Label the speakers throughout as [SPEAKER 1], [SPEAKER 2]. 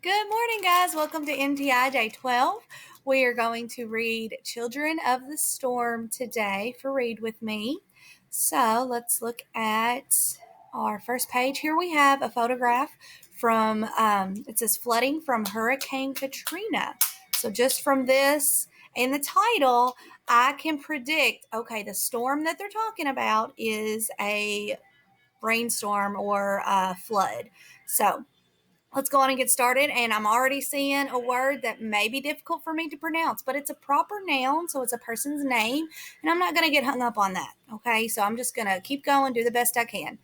[SPEAKER 1] Good morning, guys. Welcome to NTI Day 12. We are going to read Children of the Storm today for Read With Me. So let's look at our first page. Here we have a photograph from, it says flooding from Hurricane Katrina. So just from this and the title, I can predict, okay, the storm that they're talking about is a rainstorm or a flood. So let's go on and get started. And I'm already seeing a word that may be difficult for me to pronounce, but it's a proper noun, so it's a person's name, and I'm not going to get hung up on that. Okay, so I'm just going to keep going, do the best I can.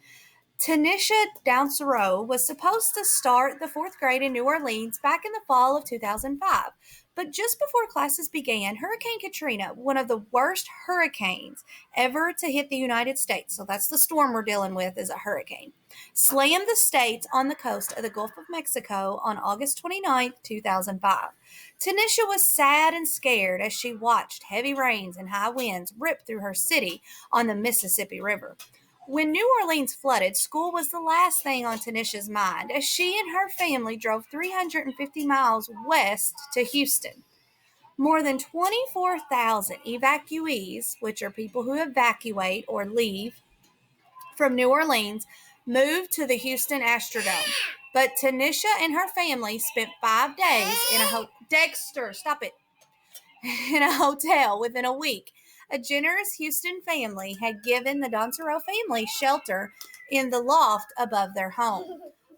[SPEAKER 1] Tanisha Downserow was supposed to start the fourth grade in New Orleans back in the fall of 2005. But just before classes began, Hurricane Katrina, one of the worst hurricanes ever to hit the United States, so that's the storm we're dealing with, is a hurricane, slammed the states on the coast of the Gulf of Mexico on August 29, 2005. Tanisha was sad and scared as she watched heavy rains and high winds rip through her city on the Mississippi River. When New Orleans flooded, school was the last thing on Tanisha's mind as she and her family drove 350 miles west to Houston. More than 24,000 evacuees, which are people who evacuate or leave from New Orleans, moved to the Houston Astrodome. But Tanisha and her family spent 5 days in a Dexter, stop it. In a hotel within a week. A generous Houston family had given the Donsereau family shelter in the loft above their home.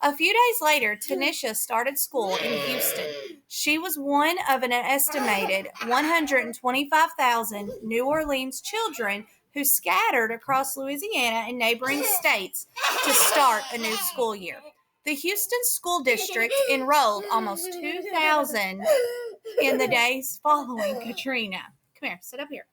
[SPEAKER 1] A few days later, Tanisha started school in Houston. She was one of an estimated 125,000 New Orleans children who scattered across Louisiana and neighboring states to start a new school year. The Houston School District enrolled almost 2,000 in the days following Katrina. Come here, sit up here.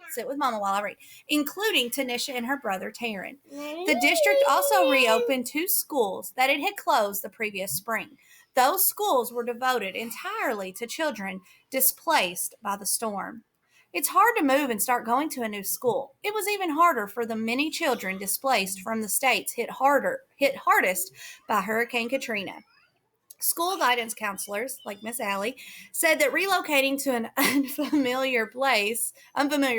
[SPEAKER 1] Sit with Mama while I read, including Tanisha and her brother Taryn. The district also reopened 2 schools that it had closed the previous spring. Those schools were devoted entirely to children displaced by the storm. It's hard to move and start going to a new school. It was even harder for the many children displaced from the states hit hardest by Hurricane Katrina. School guidance counselors, like Miss Allie, said that relocating to an unfamiliar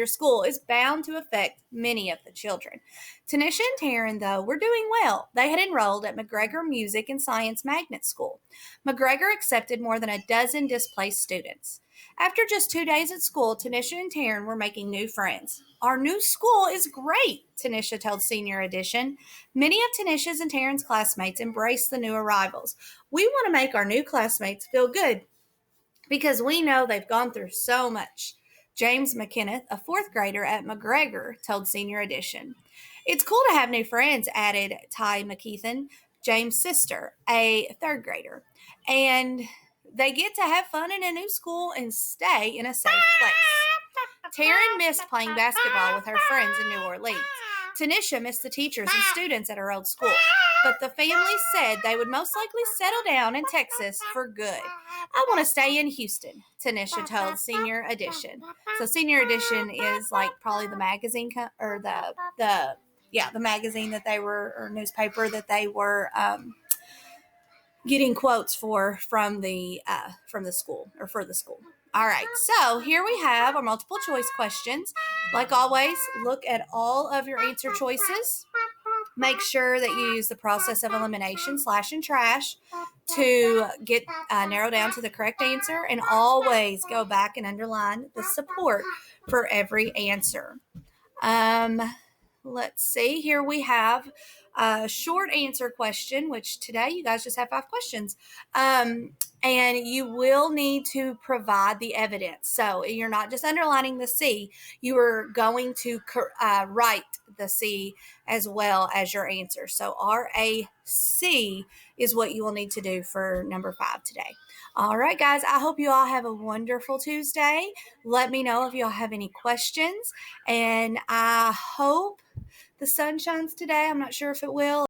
[SPEAKER 1] school, is bound to affect many of the children. Tanisha and Taryn, though, were doing well. They had enrolled at McGregor Music and Science Magnet School. McGregor accepted more than a dozen displaced students. After just 2 days at school, Tanisha and Taryn were making new friends. Our new school is great, Tanisha told Senior Edition. Many of Tanisha's and Taryn's classmates embraced the new arrivals. We want to make our new classmates feel good because we know they've gone through so much. James McKenneth, a 4th grader at McGregor, told Senior Edition. It's cool to have new friends, added Ty McKeithen, James' sister, a 3rd grader. And they get to have fun in a new school and stay in a safe place. Taryn missed playing basketball with her friends in New Orleans. Tanisha missed the teachers and students at her old school, but the family said they would most likely settle down in Texas for good. I want to stay in Houston, Tanisha told Senior Edition. So Senior Edition is like probably the magazine or the magazine that they were, or newspaper that they were getting quotes from the school, or for the school. All right, so here we have our multiple choice questions. Like always, look at all of your answer choices. Make sure that you use the process of elimination, slash and trash, to get narrow down to the correct answer, and always go back and underline the support for every answer. Let's see. Here we have a short answer question, which today you guys just have 5 questions. And you will need to provide the evidence. So you're not just underlining the C, you are going to write the C as well as your answer. So RAC is what you will need to do for number 5 today. All right, guys, I hope you all have a wonderful Tuesday. Let me know if y'all have any questions. And I hope the sun shines today. I'm not sure if it will.